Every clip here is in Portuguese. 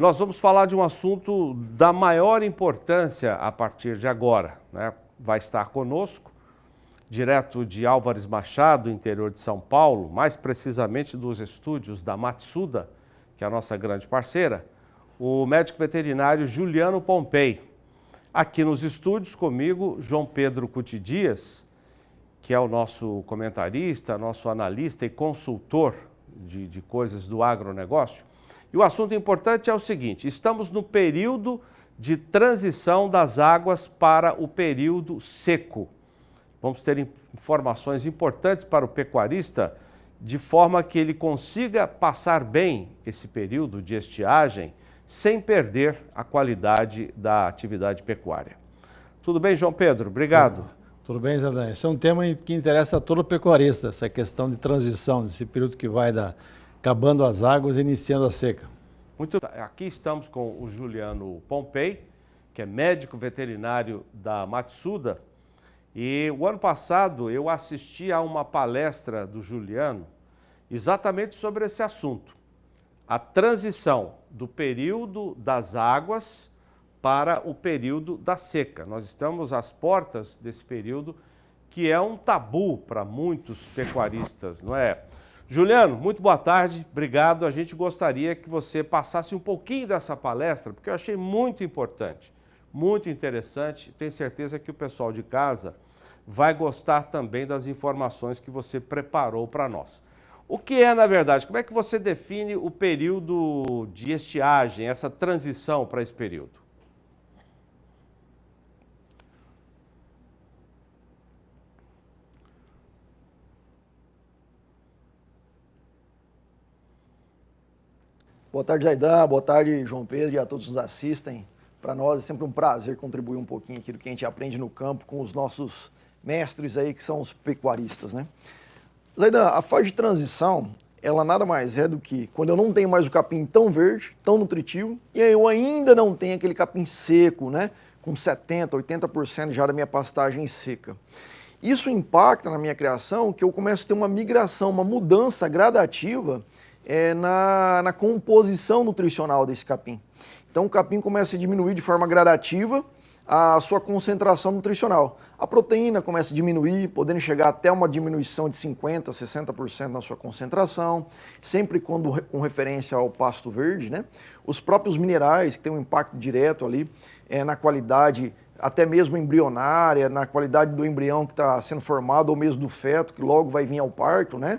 Nós vamos falar de um assunto da maior importância a partir de agora, né? Vai estar conosco, direto de Álvares Machado, interior de São Paulo, mais precisamente dos estúdios da Matsuda, que é a nossa grande parceira, o médico veterinário Juliano Pompei. Aqui nos estúdios comigo, João Pedro Cuti Dias, que é o nosso comentarista, nosso analista e consultor de coisas do agronegócio. E o assunto importante é o seguinte: estamos no período de transição das águas para o período seco. Vamos ter informações importantes para o pecuarista, de forma que ele consiga passar bem esse período de estiagem, sem perder a qualidade da atividade pecuária. Tudo bem, João Pedro? Obrigado. Tudo bem, Zé Daniel. Esse é um tema que interessa a todo pecuarista, essa questão de transição, desse período que vai acabando as águas e iniciando a seca. Aqui estamos com o Juliano Pompei, que é médico veterinário da Matsuda. E o ano passado eu assisti a uma palestra do Juliano exatamente sobre esse assunto. A transição do período das águas para o período da seca. Nós estamos às portas desse período que é um tabu para muitos pecuaristas, não é? Juliano, muito boa tarde, obrigado. A gente gostaria que você passasse um pouquinho dessa palestra, porque eu achei muito importante, muito interessante. Tenho certeza que o pessoal de casa vai gostar também das informações que você preparou para nós. O que é, na verdade, como é que você define o período de estiagem, essa transição para esse período? Boa tarde, Zaidan. Boa tarde, João Pedro, e a todos que nos assistem. Para nós é sempre um prazer contribuir um pouquinho aqui do que a gente aprende no campo com os nossos mestres aí, que são os pecuaristas, né? Zaidan, a fase de transição, ela nada mais é do que quando eu não tenho mais o capim tão verde, tão nutritivo, e aí eu ainda não tenho aquele capim seco, né? Com 70%, 80% já da minha pastagem seca. Isso impacta na minha criação que eu começo a ter uma migração, uma mudança gradativa na composição nutricional desse capim. Então o capim começa a diminuir de forma gradativa a sua concentração nutricional. A proteína começa a diminuir, podendo chegar até uma diminuição de 50%, 60% na sua concentração, sempre com referência ao pasto verde, né? Os próprios minerais, que têm um impacto direto ali na qualidade, até mesmo embrionária, na qualidade do embrião que está sendo formado, ou mesmo do feto, que logo vai vir ao parto, né?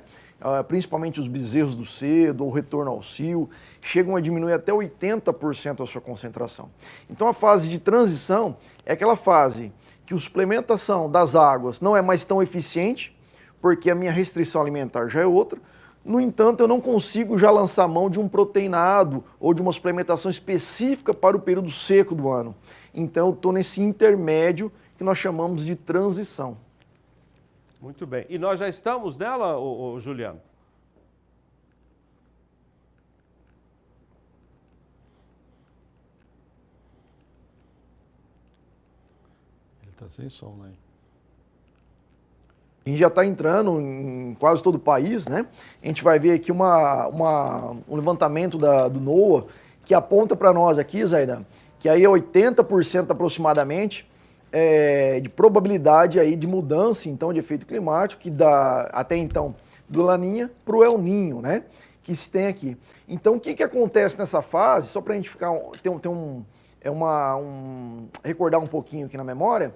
Principalmente os bezerros do cedo ou retorno ao cio, chegam a diminuir até 80% a sua concentração. Então a fase de transição é aquela fase que a suplementação das águas não é mais tão eficiente, porque a minha restrição alimentar já é outra. No entanto, eu não consigo já lançar mão de um proteinado ou de uma suplementação específica para o período seco do ano. Então eu estou nesse intermédio que nós chamamos de transição. Muito bem. E nós já estamos nela, Juliano? Ele está sem som, né? A gente já está entrando em quase todo o país, né? A gente vai ver aqui um levantamento do NOAA que aponta para nós aqui, Zaidan, que aí é 80% aproximadamente de probabilidade aí de mudança, então, de efeito climático, que dá até então do Laninha para o El Ninho, né? Que se tem aqui. Então, o que acontece nessa fase, só para a gente recordar um pouquinho aqui na memória,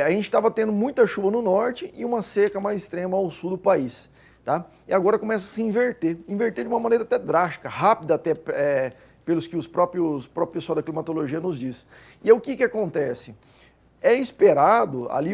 a gente estava tendo muita chuva no norte e uma seca mais extrema ao sul do país, tá? E agora começa a se inverter de uma maneira até drástica, rápida até, pelos que o próprio pessoal da climatologia nos diz. E aí o que acontece? É esperado ali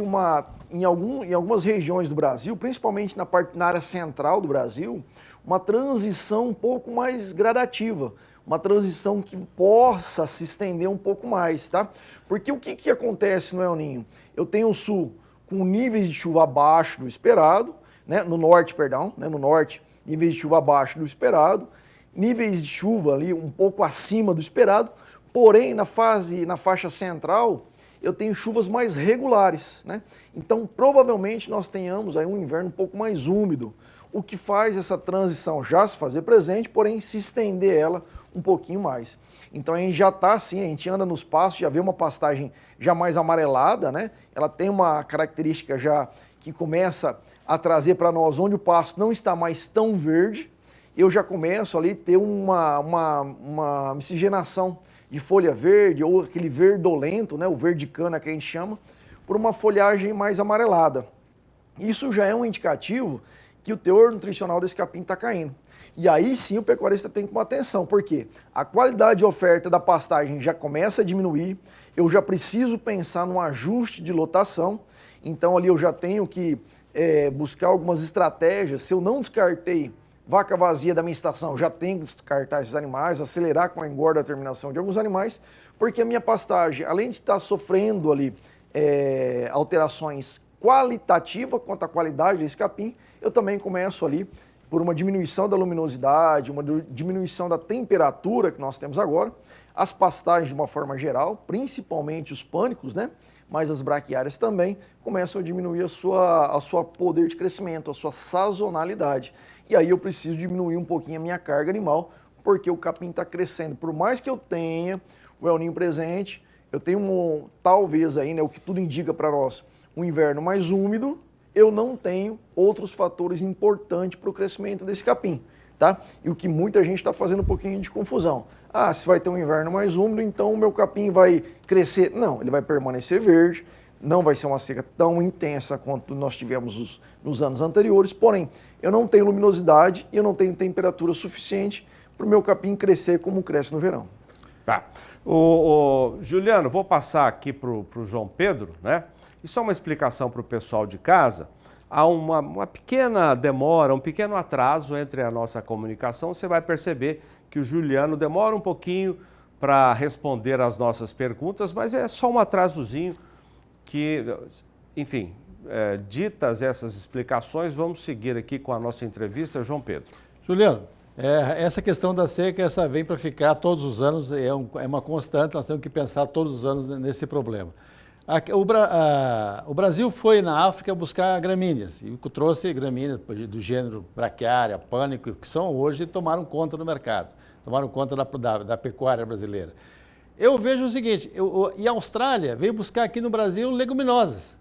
em algumas regiões do Brasil, principalmente na área central do Brasil, uma transição um pouco mais gradativa, uma transição que possa se estender um pouco mais, tá? Porque o que acontece no El Ninho? Eu tenho o sul com níveis de chuva abaixo do esperado, né? No norte, níveis de chuva abaixo do esperado, níveis de chuva ali um pouco acima do esperado, porém na faixa central, eu tenho chuvas mais regulares, né? Então, provavelmente, nós tenhamos aí um inverno um pouco mais úmido, o que faz essa transição já se fazer presente, porém se estender ela um pouquinho mais. Então a gente já está assim, a gente anda nos pastos, já vê uma pastagem já mais amarelada, né? Ela tem uma característica já que começa a trazer para nós onde o pasto não está mais tão verde. Eu já começo ali a ter uma miscigenação de folha verde ou aquele verdolento, né? O verde cana que a gente chama, por uma folhagem mais amarelada. Isso já é um indicativo que o teor nutricional desse capim está caindo. E aí sim o pecuarista tem que tomar atenção, porque a qualidade de oferta da pastagem já começa a diminuir, eu já preciso pensar num ajuste de lotação, então ali eu já tenho que buscar algumas estratégias. Se eu não descartei vaca vazia da minha estação, já tenho que descartar esses animais, acelerar com a engorda a terminação de alguns animais, porque a minha pastagem, além de estar sofrendo ali alterações qualitativas quanto à qualidade desse capim, eu também começo ali por uma diminuição da luminosidade, uma diminuição da temperatura que nós temos agora, as pastagens de uma forma geral, principalmente os pânicos, né? Mas as braquiárias também começam a diminuir a sua poder de crescimento, a sua sazonalidade. E aí eu preciso diminuir um pouquinho a minha carga animal, porque o capim está crescendo. Por mais que eu tenha o El Niño presente, eu tenho talvez aí, né, o que tudo indica para nós, um inverno mais úmido, eu não tenho outros fatores importantes para o crescimento desse capim, tá? E o que muita gente está fazendo um pouquinho de confusão. Ah, se vai ter um inverno mais úmido, então o meu capim vai crescer. Não, ele vai permanecer verde, não vai ser uma seca tão intensa quanto nós tivemos nos anos anteriores, porém, eu não tenho luminosidade e eu não tenho temperatura suficiente para o meu capim crescer como cresce no verão. Tá. Juliano, vou passar aqui para o João Pedro, né? E só uma explicação para o pessoal de casa. Há uma pequena demora, um pequeno atraso entre a nossa comunicação. Você vai perceber que o Juliano demora um pouquinho para responder às nossas perguntas, mas é só um atrasozinho que, enfim, ditas essas explicações, vamos seguir aqui com a nossa entrevista, João Pedro. Juliano, essa questão da seca, essa vem para ficar todos os anos, é uma constante, nós temos que pensar todos os anos nesse problema. O Brasil foi na África buscar gramíneas e trouxe gramíneas do gênero braquiária, pânico, que são hoje tomaram conta do mercado, tomaram conta da pecuária brasileira. Eu vejo o seguinte, e a Austrália veio buscar aqui no Brasil leguminosas.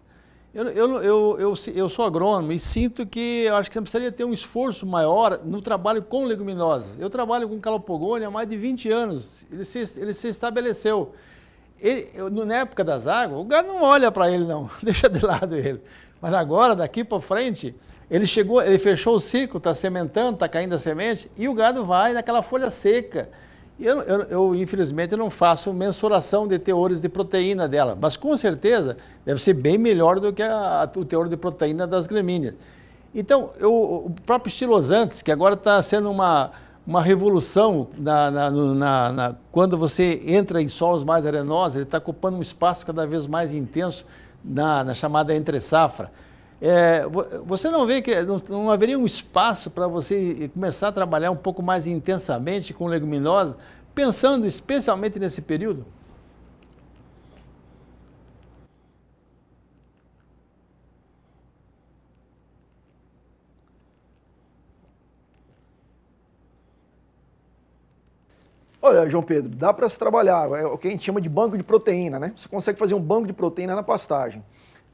Eu sou agrônomo e sinto que eu acho que você precisaria ter um esforço maior no trabalho com leguminosas. Eu trabalho com calopogônia há mais de 20 anos, ele se estabeleceu. Na época das águas, o gado não olha para ele não, deixa de lado ele. Mas agora, daqui para frente, ele fechou o ciclo, está sementando, está caindo a semente, e o gado vai naquela folha seca. Infelizmente, eu não faço mensuração de teores de proteína dela, mas com certeza deve ser bem melhor do que o teor de proteína das gramíneas. Então, o próprio estilosantes, que agora está sendo uma revolução quando você entra em solos mais arenosos, ele está ocupando um espaço cada vez mais intenso na chamada entre-safra. Você não vê que não haveria um espaço para você começar a trabalhar um pouco mais intensamente com leguminosas, pensando especialmente nesse período? Olha, João Pedro, dá para se trabalhar, é o que a gente chama de banco de proteína, né? Você consegue fazer um banco de proteína na pastagem.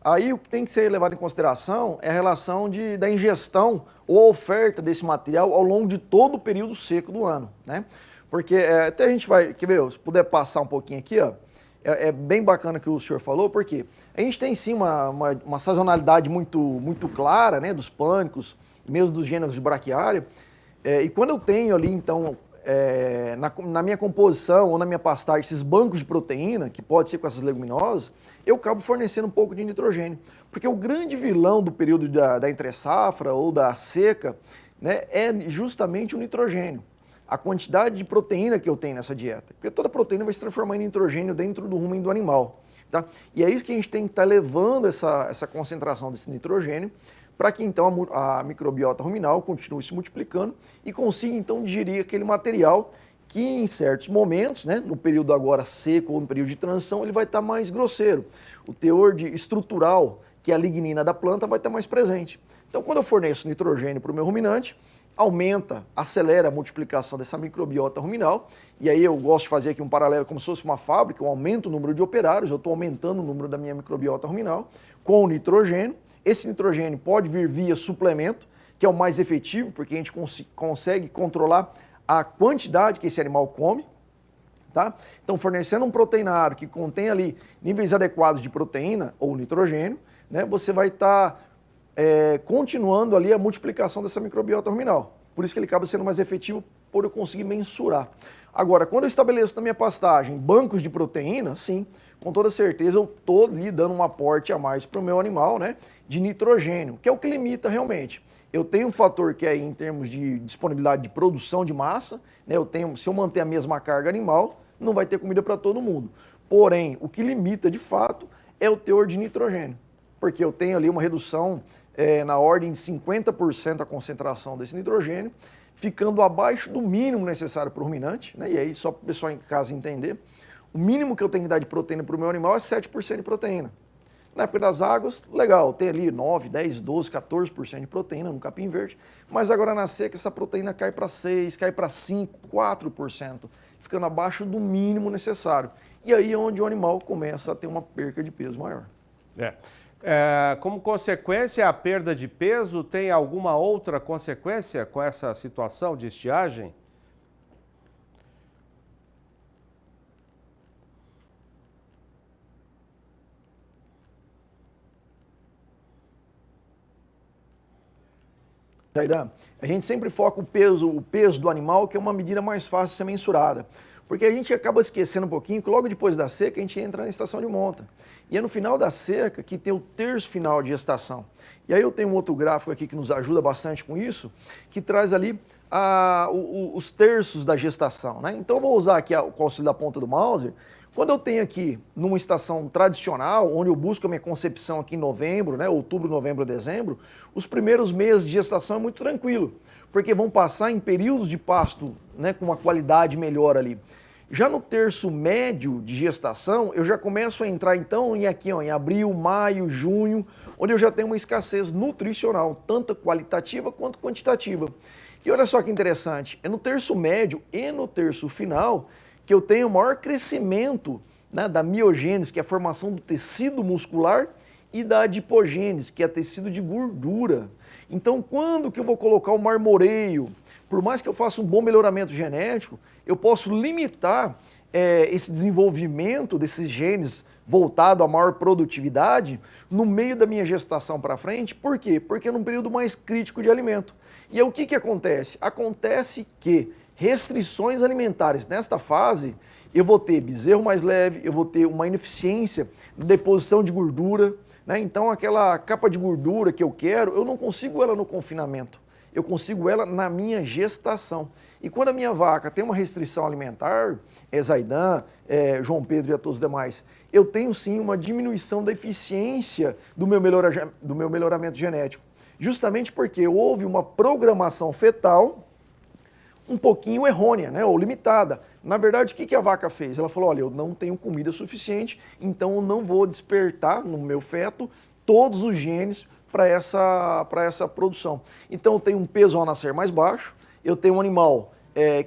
Aí o que tem que ser levado em consideração é a relação da ingestão ou oferta desse material ao longo de todo o período seco do ano, né? Porque até a gente vai, quer ver, se puder passar um pouquinho aqui, ó, é bem bacana o que o senhor falou, porque a gente tem sim uma sazonalidade muito clara, né, dos pânicos, mesmo dos gêneros de braquiária, e quando eu tenho ali, então, na minha composição ou na minha pastagem, esses bancos de proteína, que pode ser com essas leguminosas, eu acabo fornecendo um pouco de nitrogênio. Porque o grande vilão do período da entre-safra ou da seca, né, é justamente o nitrogênio. A quantidade de proteína que eu tenho nessa dieta. Porque toda proteína vai se transformar em nitrogênio dentro do rumen do animal. Tá? E é isso que a gente tem que estar levando essa concentração desse nitrogênio para que então a microbiota ruminal continue se multiplicando e consiga então digerir aquele material que em certos momentos, né, no período agora seco ou no período de transição, ele vai estar mais grosseiro. O teor estrutural, que é a lignina da planta, vai estar mais presente. Então, quando eu forneço nitrogênio para o meu ruminante, aumenta, acelera a multiplicação dessa microbiota ruminal. E aí eu gosto de fazer aqui um paralelo como se fosse uma fábrica, eu aumento o número de operários, eu estou aumentando o número da minha microbiota ruminal com o nitrogênio. Esse nitrogênio pode vir via suplemento, que é o mais efetivo, porque a gente consegue controlar a quantidade que esse animal come. Tá? Então, fornecendo um proteinário que contém ali níveis adequados de proteína ou nitrogênio, né, você vai estar continuando ali a multiplicação dessa microbiota ruminal. Por isso que ele acaba sendo mais efetivo por eu conseguir mensurar. Agora, quando eu estabeleço na minha pastagem bancos de proteína, sim, com toda certeza eu estou ali dando um aporte a mais para o meu animal, né, de nitrogênio, que é o que limita realmente. Eu tenho um fator que é em termos de disponibilidade de produção de massa, né, se eu manter a mesma carga animal, não vai ter comida para todo mundo. Porém, o que limita de fato é o teor de nitrogênio, porque eu tenho ali uma redução na ordem de 50% a concentração desse nitrogênio, ficando abaixo do mínimo necessário para o ruminante, né? E aí, só para o pessoal em casa entender, o mínimo que eu tenho que dar de proteína para o meu animal é 7% de proteína. Na época das águas, legal, tem ali 9, 10, 12, 14% de proteína no capim verde, mas agora na seca essa proteína cai para 6%, cai para 5%, 4%, ficando abaixo do mínimo necessário. E aí é onde o animal começa a ter uma perca de peso maior. Como consequência, a perda de peso, tem alguma outra consequência com essa situação de estiagem? Zaidan, a gente sempre foca o peso do animal, que é uma medida mais fácil de ser mensurada. Porque a gente acaba esquecendo um pouquinho que logo depois da seca a gente entra na estação de monta. E é no final da seca que tem o terço final de gestação. E aí eu tenho um outro gráfico aqui que nos ajuda bastante com isso, que traz ali os terços da gestação, né? Então eu vou usar aqui o auxílio da ponta do mouse. Quando eu tenho aqui numa estação tradicional, onde eu busco a minha concepção aqui em novembro, né, outubro, novembro, dezembro, os primeiros meses de gestação é muito tranquilo, porque vão passar em períodos de pasto, né, com uma qualidade melhor ali. Já no terço médio de gestação, eu já começo a entrar então em abril, maio, junho, onde eu já tenho uma escassez nutricional, tanto qualitativa quanto quantitativa. E olha só que interessante, é no terço médio e no terço final que eu tenho o maior crescimento, né, da miogênese, que é a formação do tecido muscular, e da adipogênese, que é tecido de gordura. Então, quando que eu vou colocar o marmoreio? Por mais que eu faça um bom melhoramento genético, eu posso limitar esse desenvolvimento desses genes voltado à maior produtividade no meio da minha gestação para frente. Por quê? Porque é num período mais crítico de alimento. E aí o que acontece? Acontece que restrições alimentares nesta fase, eu vou ter bezerro mais leve, eu vou ter uma ineficiência na deposição de gordura, né? Então aquela capa de gordura que eu quero, eu não consigo ela no confinamento, eu consigo ela na minha gestação. E quando a minha vaca tem uma restrição alimentar, Zaidan, João Pedro e a todos os demais, eu tenho sim uma diminuição da eficiência do meu melhoramento genético, justamente porque houve uma programação fetal um pouquinho errônea, né, ou limitada. Na verdade, o que a vaca fez? Ela falou, olha, eu não tenho comida suficiente, então eu não vou despertar no meu feto todos os genes para essa produção. Então eu tenho um peso ao nascer mais baixo, eu tenho um animal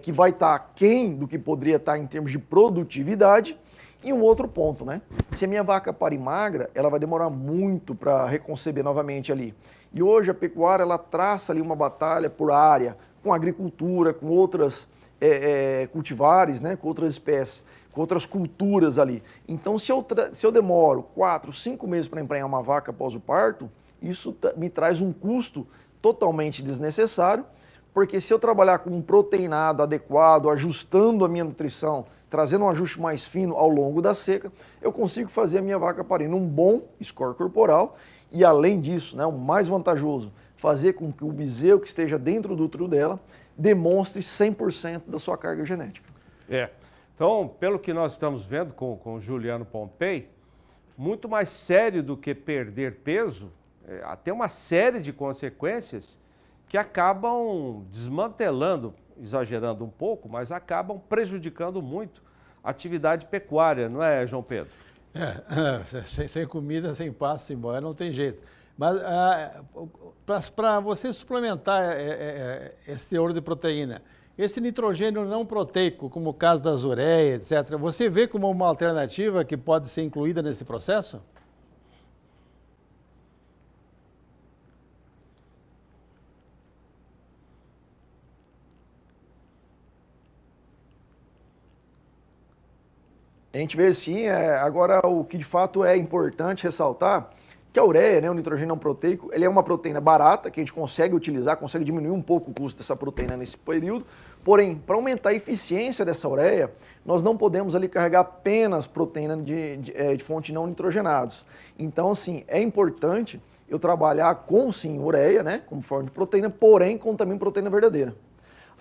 que vai estar aquém do que poderia estar em termos de produtividade. E um outro ponto, né? Se a minha vaca parir magra, ela vai demorar muito para reconceber novamente ali. E hoje a pecuária, ela traça ali uma batalha por área, com agricultura, com outras cultivares, né, com outras espécies, com outras culturas ali. Então, se eu demoro 4, 5 meses para emprenhar uma vaca após o parto, isso me traz um custo totalmente desnecessário, porque se eu trabalhar com um proteinado adequado, ajustando a minha nutrição, trazendo um ajuste mais fino ao longo da seca, eu consigo fazer a minha vaca parir num bom score corporal e, além disso, né, o mais vantajoso, fazer com que o bezerro que esteja dentro do útero dela demonstre 100% da sua carga genética. Então, pelo que nós estamos vendo com o Juliano Pompei, muito mais sério do que perder peso, tem uma série de consequências que acabam desmantelando, exagerando um pouco, mas acabam prejudicando muito a atividade pecuária, não é, João Pedro? Sem comida, sem pasto, sem boia, não tem jeito. Mas para você suplementar esse teor de proteína, esse nitrogênio não proteico, como o caso das ureias, etc., você vê como uma alternativa que pode ser incluída nesse processo? A gente vê sim, agora o que de fato é importante ressaltar, que a ureia, né, o nitrogênio não proteico, ele é uma proteína barata, que a gente consegue utilizar, consegue diminuir um pouco o custo dessa proteína nesse período, porém, para aumentar a eficiência dessa ureia, nós não podemos ali carregar apenas proteína de fonte não nitrogenados. Então, assim, é importante eu trabalhar com, sim, ureia, né, como forma de proteína, porém com também proteína verdadeira.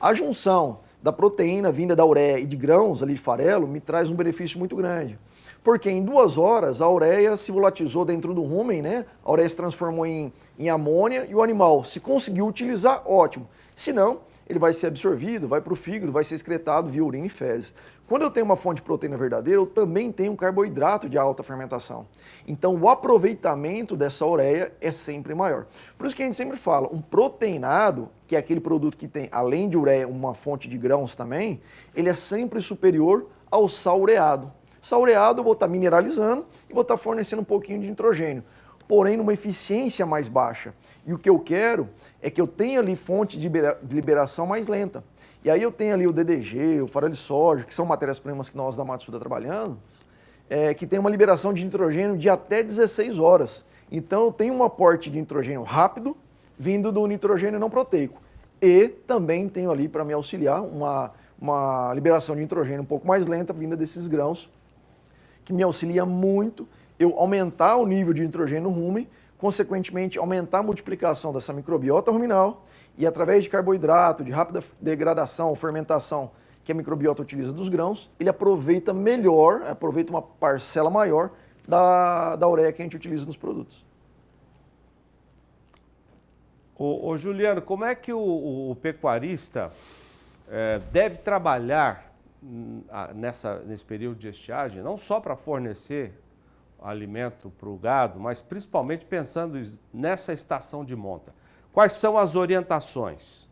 A junção da proteína vinda da ureia e de grãos ali de farelo me traz um benefício muito grande. Porque em 2 horas a ureia se volatilizou dentro do rumen, né? A ureia se transformou em amônia e o animal se conseguiu utilizar, ótimo. Se não, ele vai ser absorvido, vai para o fígado, vai ser excretado via urina e fezes. Quando eu tenho uma fonte de proteína verdadeira, eu também tenho um carboidrato de alta fermentação. Então o aproveitamento dessa ureia é sempre maior. Por isso que a gente sempre fala, um proteinado, que é aquele produto que tem, além de ureia, uma fonte de grãos também, ele é sempre superior ao saureado. Saureado eu vou estar mineralizando e vou estar fornecendo um pouquinho de nitrogênio, porém numa eficiência mais baixa. E o que eu quero é que eu tenha ali fonte de liberação mais lenta. E aí eu tenho ali o DDG, o farelo de soja, que são matérias-primas que nós da Matsuda trabalhando, que tem uma liberação de nitrogênio de até 16 horas. Então eu tenho um aporte de nitrogênio rápido, vindo do nitrogênio não proteico. E também tenho ali para me auxiliar uma liberação de nitrogênio um pouco mais lenta, vinda desses grãos, que me auxilia muito eu aumentar o nível de nitrogênio no rumen, consequentemente aumentar a multiplicação dessa microbiota ruminal e através de carboidrato, de rápida degradação ou fermentação que a microbiota utiliza dos grãos, ele aproveita melhor, aproveita uma parcela maior da ureia que a gente utiliza nos produtos. Ô Juliano, como é que o pecuarista deve trabalhar nesse período de estiagem, não só para fornecer alimento para o gado, mas principalmente pensando nessa estação de monta? Quais são as orientações?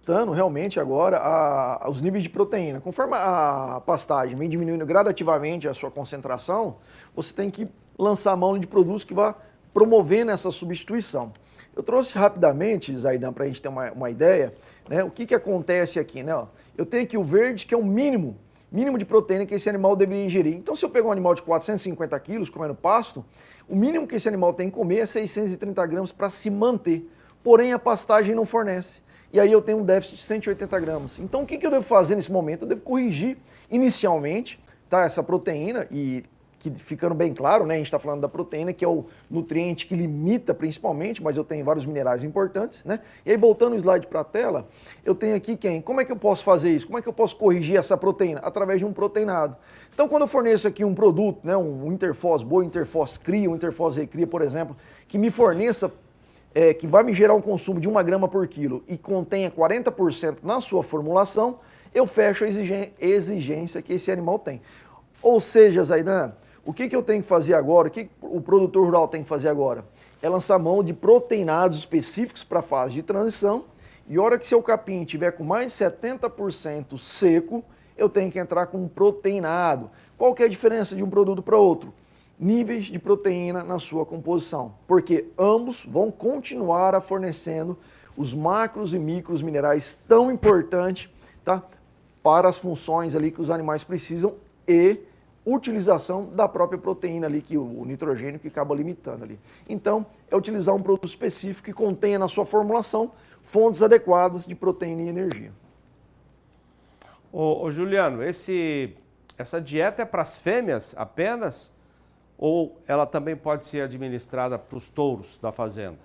Realmente agora os níveis de proteína. Conforme a pastagem vem diminuindo gradativamente a sua concentração, você tem que lançar a mão de produtos que vá promovendo essa substituição. Eu trouxe rapidamente, Zaidan, para a gente ter uma ideia, né, o que acontece aqui. Né, ó. Eu tenho aqui o verde, que é o mínimo de proteína que esse animal deveria ingerir. Então, se eu pegar um animal de 450 quilos comendo pasto, o mínimo que esse animal tem que comer é 630 gramas para se manter. Porém, a pastagem não fornece. E aí eu tenho um déficit de 180 gramas. Então o que eu devo fazer nesse momento? Eu devo corrigir inicialmente, tá, essa proteína, e que ficando bem claro, né, a gente está falando da proteína, que é o nutriente que limita principalmente, mas eu tenho vários minerais importantes, né? E aí voltando o slide para a tela, eu tenho aqui como é que eu posso fazer isso? Como é que eu posso corrigir essa proteína? Através de um proteinado. Então quando eu forneço aqui um produto, né, um Interfos Boi, Interfos Cria, um Interfos Recria, por exemplo, que me forneça que vai me gerar um consumo de 1 grama por quilo e contenha 40% na sua formulação, eu fecho a exigência que esse animal tem. Ou seja, Zaidan, o que eu tenho que fazer agora, o que o produtor rural tem que fazer agora? É lançar mão de proteinados específicos para a fase de transição, e a hora que seu capim estiver com mais de 70% seco, eu tenho que entrar com um proteinado. Qual que é a diferença de um produto para outro? Níveis de proteína na sua composição, porque ambos vão continuar a fornecendo os macros e micros minerais tão importantes, tá, para as funções ali que os animais precisam e utilização da própria proteína ali, que o nitrogênio que acaba limitando ali. Então, é utilizar um produto específico que contenha na sua formulação fontes adequadas de proteína e energia. Ô Juliano, essa dieta é para as fêmeas apenas? Ou ela também pode ser administrada para os touros da fazenda?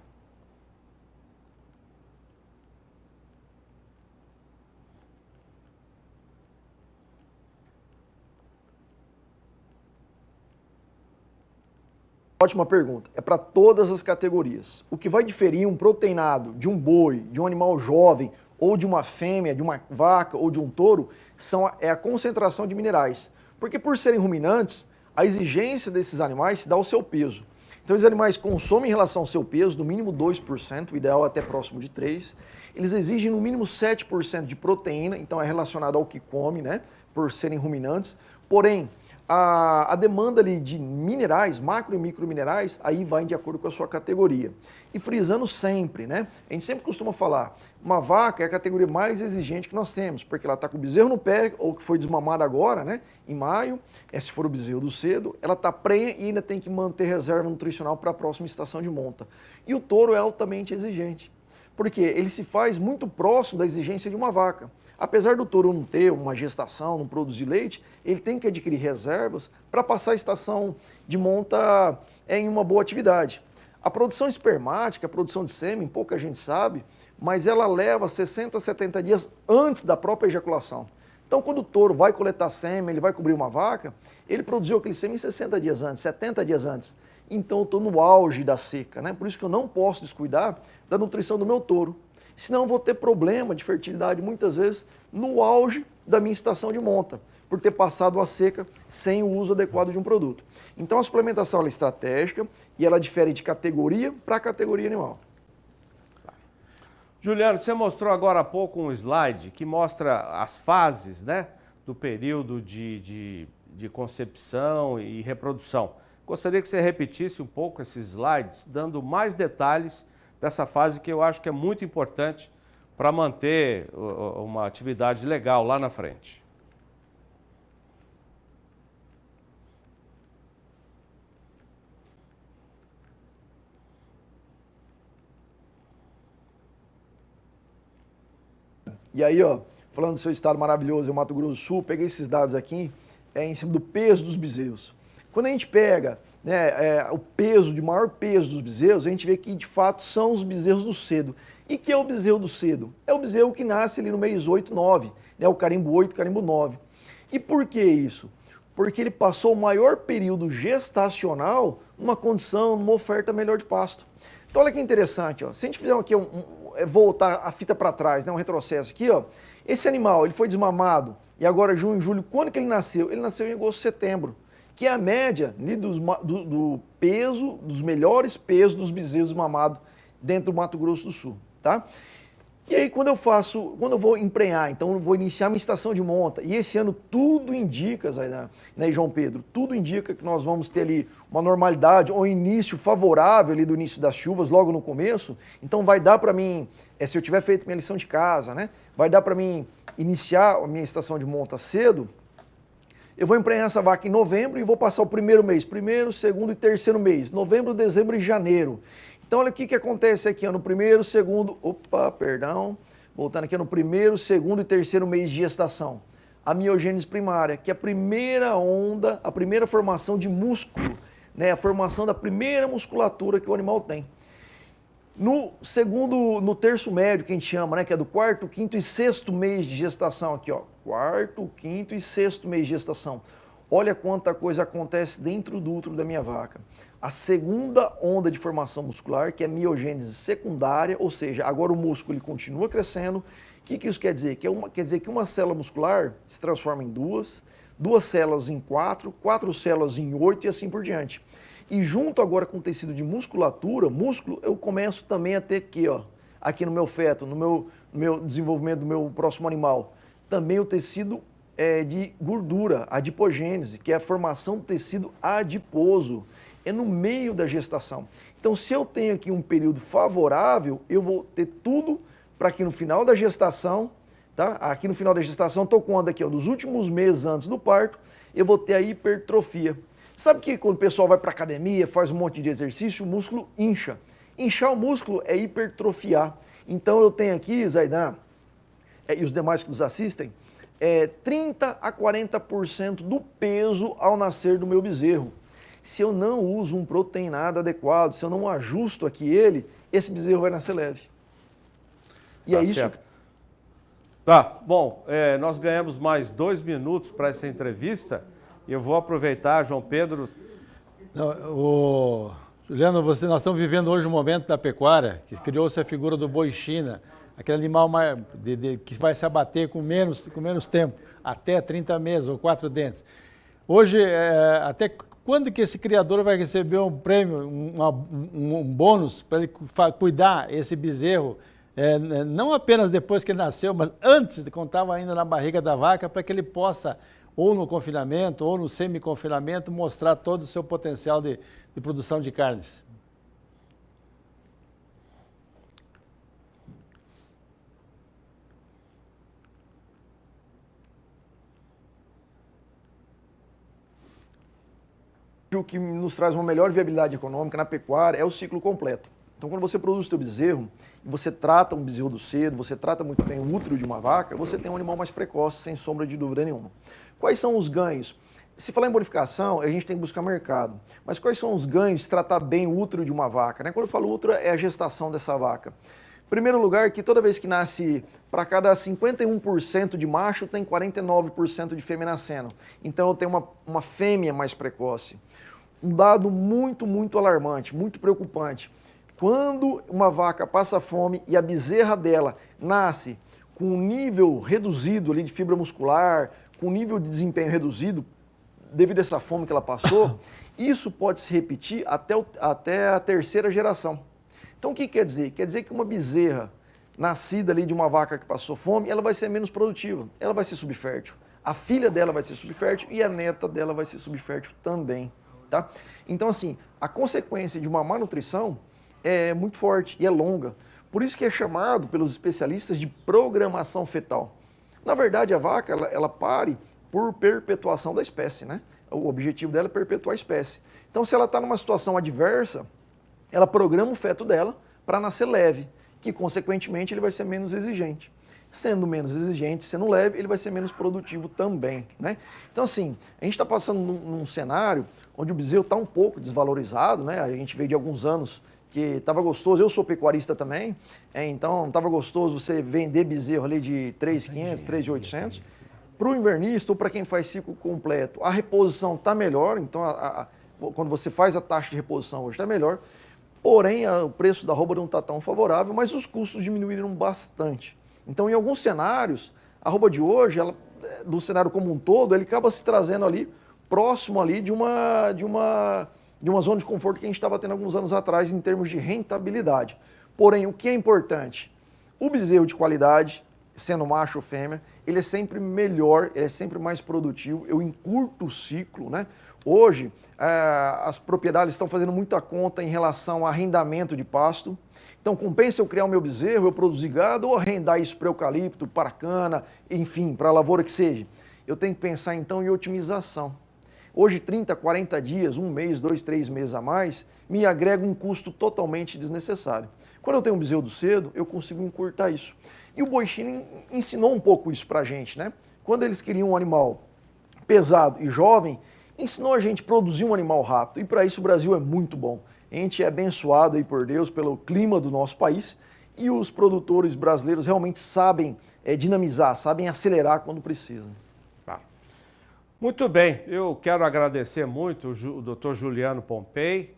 Ótima pergunta. É para todas as categorias. O que vai diferir um proteinado de um boi, de um animal jovem, ou de uma fêmea, de uma vaca ou de um touro, é a concentração de minerais. Porque por serem ruminantes, a exigência desses animais se dá ao seu peso. Então, os animais consomem em relação ao seu peso, no mínimo 2%, o ideal é até próximo de 3%. Eles exigem no mínimo 7% de proteína, então é relacionado ao que come, né? Por serem ruminantes. Porém, a demanda ali de minerais, macro e microminerais, aí vai de acordo com a sua categoria. E frisando sempre, né? A gente sempre costuma falar, uma vaca é a categoria mais exigente que nós temos, porque ela está com o bezerro no pé, ou que foi desmamada agora, né? Em maio, se for o bezerro do cedo, ela está prenha e ainda tem que manter reserva nutricional para a próxima estação de monta. E o touro é altamente exigente, porque ele se faz muito próximo da exigência de uma vaca. Apesar do touro não ter uma gestação, não produzir leite, ele tem que adquirir reservas para passar a estação de monta em uma boa atividade. A produção espermática, a produção de sêmen, pouca gente sabe, mas ela leva 60 a 70 dias antes da própria ejaculação. Então, quando o touro vai coletar sêmen, ele vai cobrir uma vaca, ele produziu aquele sêmen 60 dias antes, 70 dias antes. Então, eu estou no auge da seca, né? Por isso que eu não posso descuidar da nutrição do meu touro. Senão eu vou ter problema de fertilidade muitas vezes no auge da minha estação de monta, por ter passado a seca sem o uso adequado de um produto. Então a suplementação ela é estratégica e ela difere de categoria para categoria animal. Juliano, você mostrou agora há pouco um slide que mostra as fases, né, do período de concepção e reprodução. Gostaria que você repetisse um pouco esses slides, dando mais detalhes dessa fase que eu acho que é muito importante para manter uma atividade legal lá na frente. E aí, ó, falando do seu estado maravilhoso, o Mato Grosso do Sul, peguei esses dados aqui em cima do peso dos bezerros. Quando a gente pega o peso, de maior peso dos bezerros, a gente vê que de fato são os bezerros do cedo. E que é o bezerro do cedo? É o bezerro que nasce ali no mês 8, 9, né, o carimbo 8, carimbo 9. E por que isso? Porque ele passou o maior período gestacional numa condição, numa oferta melhor de pasto. Então olha que interessante, ó. Se a gente fizer aqui voltar a fita para trás, né, um retrocesso aqui, ó, esse animal ele foi desmamado e agora junho, julho, quando que ele nasceu? Ele nasceu em agosto, setembro, que é a média do peso, dos melhores pesos dos bezerros mamados dentro do Mato Grosso do Sul, tá? E aí quando eu vou emprenhar, então eu vou iniciar minha estação de monta, e esse ano tudo indica, né, João Pedro, tudo indica que nós vamos ter ali uma normalidade, ou início favorável ali do início das chuvas, logo no começo, então vai dar para mim, se eu tiver feito minha lição de casa, né, vai dar para mim iniciar a minha estação de monta cedo. Eu vou emprenhar essa vaca em novembro e vou passar o primeiro mês, primeiro, segundo e terceiro mês, novembro, dezembro e janeiro. Então, olha o que acontece aqui, ó, no primeiro, segundo, voltando aqui, no primeiro, segundo e terceiro mês de gestação. A miogênese primária, que é a primeira onda, a primeira formação de músculo, né, a formação da primeira musculatura que o animal tem. No terço médio, que a gente chama, né, que é do quarto, quinto e sexto mês de gestação aqui, ó. Quarto, quinto e sexto mês de gestação. Olha quanta coisa acontece dentro do útero da minha vaca. A segunda onda de formação muscular, que é miogênese secundária, ou seja, agora o músculo ele continua crescendo. O que isso quer dizer? Quer dizer que uma célula muscular se transforma em duas células em quatro células em 8 e assim por diante. E junto agora com o tecido de musculatura, músculo, eu começo também a ter aqui, ó, aqui no meu feto, no meu desenvolvimento do meu próximo animal, também o tecido de gordura, adipogênese, que é a formação do tecido adiposo. É no meio da gestação. Então, se eu tenho aqui um período favorável, eu vou ter tudo para que no final da gestação, tá? Aqui no final da gestação, estou com aqui, ó, dos últimos meses antes do parto, eu vou ter a hipertrofia. Sabe que quando o pessoal vai para a academia, faz um monte de exercício, o músculo incha. Inchar o músculo é hipertrofiar. Então eu tenho aqui, Zaidan, e os demais que nos assistem, 30 a 40% do peso ao nascer do meu bezerro. Se eu não uso um proteinado adequado, se eu não ajusto aqui ele, esse bezerro vai nascer leve. E é isso. Certo. Tá, bom, nós ganhamos mais 2 minutos para essa entrevista. Eu vou aproveitar, João Pedro, Juliano, nós estamos vivendo hoje um momento da pecuária que criou-se a figura do boi China, aquele animal que vai se abater com menos tempo, até 30 meses ou 4 dentes. Hoje, até quando que esse criador vai receber um prêmio, um bônus para ele cuidar esse bezerro, não apenas depois que ele nasceu, mas antes, quando estava ainda na barriga da vaca, para que ele possa, ou no confinamento, ou no semi-confinamento, mostrar todo o seu potencial de produção de carnes? O que nos traz uma melhor viabilidade econômica na pecuária é o ciclo completo. Então, quando você produz o seu bezerro, e você trata um bezerro do cedo, você trata muito bem o útero de uma vaca, você tem um animal mais precoce, sem sombra de dúvida nenhuma. Quais são os ganhos? Se falar em bonificação, a gente tem que buscar mercado. Mas quais são os ganhos de tratar bem o útero de uma vaca? Quando eu falo útero, é a gestação dessa vaca. Em primeiro lugar, que toda vez que nasce, para cada 51% de macho, tem 49% de fêmea nascendo. Então, eu tenho uma fêmea mais precoce. Um dado muito, muito alarmante, muito preocupante. Quando uma vaca passa fome e a bezerra dela nasce com um nível reduzido ali de fibra muscular, com um nível de desempenho reduzido, devido a essa fome que ela passou, isso pode se repetir até a terceira geração. Então o que quer dizer? Quer dizer que uma bezerra nascida ali de uma vaca que passou fome, ela vai ser menos produtiva, ela vai ser subfértil. A filha dela vai ser subfértil e a neta dela vai ser subfértil também. Tá? Então assim, a consequência de uma má nutrição é muito forte e é longa. Por isso que é chamado pelos especialistas de programação fetal. Na verdade, a vaca, ela pare por perpetuação da espécie, né? O objetivo dela é perpetuar a espécie. Então, se ela está numa situação adversa, ela programa o feto dela para nascer leve, que, consequentemente, ele vai ser menos exigente. Sendo menos exigente, sendo leve, ele vai ser menos produtivo também, né? Então, assim, a gente está passando num cenário onde o bezerro está um pouco desvalorizado, né? A gente veio de alguns anos que estava gostoso, eu sou pecuarista também, então estava gostoso você vender bezerro ali de 3.500, 3.800. Para o invernista ou para quem faz ciclo completo, a reposição está melhor, então quando você faz a taxa de reposição hoje está melhor, porém o preço da arroba não está tão favorável, mas os custos diminuíram bastante. Então em alguns cenários, a arroba de hoje, do cenário como um todo, ele acaba se trazendo ali, próximo ali de uma zona de conforto que a gente estava tendo alguns anos atrás em termos de rentabilidade. Porém, o que é importante? O bezerro de qualidade, sendo macho ou fêmea, ele é sempre melhor, ele é sempre mais produtivo, eu encurto o ciclo, né? Hoje, as propriedades estão fazendo muita conta em relação a arrendamento de pasto. Então, compensa eu criar o meu bezerro, eu produzir gado ou arrendar isso para eucalipto, para cana, enfim, para a lavoura que seja. Eu tenho que pensar, então, em otimização. Hoje, 30, 40 dias, 1 mês, 2, 3 meses a mais, me agrega um custo totalmente desnecessário. Quando eu tenho um bezerro do cedo, eu consigo encurtar isso. E o boi China ensinou um pouco isso pra gente, né? Quando eles queriam um animal pesado e jovem, ensinou a gente a produzir um animal rápido. E para isso o Brasil é muito bom. A gente é abençoado aí por Deus pelo clima do nosso país e os produtores brasileiros realmente sabem dinamizar, sabem acelerar quando precisam. Muito bem, eu quero agradecer muito o Dr. Juliano Pompei,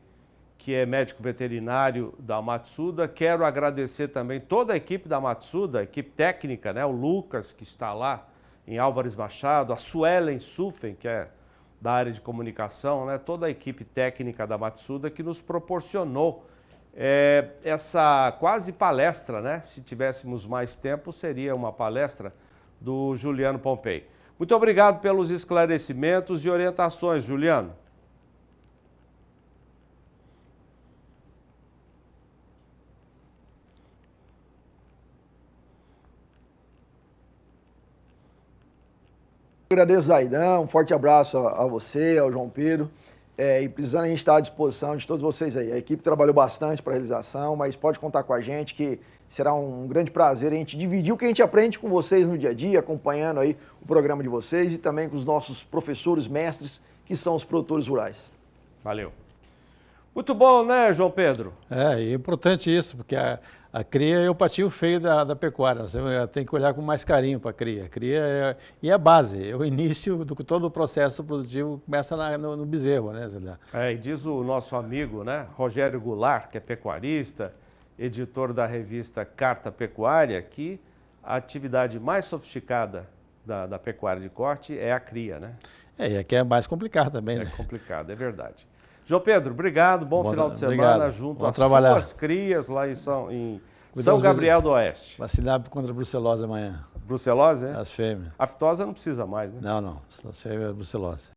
que é médico veterinário da Matsuda. Quero agradecer também toda a equipe da Matsuda, a equipe técnica, né? O Lucas, que está lá em Álvares Machado, a Suelen Suffen, que é da área de comunicação, né? Toda a equipe técnica da Matsuda que nos proporcionou essa quase palestra, né? Se tivéssemos mais tempo, seria uma palestra do Juliano Pompei. Muito obrigado pelos esclarecimentos e orientações, Juliano. Agradeço, Zaidan, um forte abraço a você, ao João Pedro. E precisando, a gente está à disposição de todos vocês aí. A equipe trabalhou bastante para a realização, mas pode contar com a gente que será um grande prazer a gente dividir o que a gente aprende com vocês no dia a dia, acompanhando aí o programa de vocês e também com os nossos professores, mestres, que são os produtores rurais. Valeu. Muito bom, né, João Pedro? E é importante isso, porque a cria é o patinho feio da pecuária. Você tem que olhar com mais carinho para a cria. A cria é a base, é o início do todo o processo produtivo começa no bezerro, né, Zé? E diz o nosso amigo, né, Rogério Goulart, que é pecuarista, editor da revista Carta Pecuária, que a atividade mais sofisticada da pecuária de corte é a cria, né? E aqui é mais complicado também, né? É complicado, é verdade. João Pedro, obrigado, bom final de semana obrigado. junto Vamos às trabalhar. suas crias lá em São Gabriel do Oeste. Vacinar contra a brucelose amanhã. Brucelose, né? As fêmeas. A aftosa não precisa mais, né? Não, as fêmeas brucelose.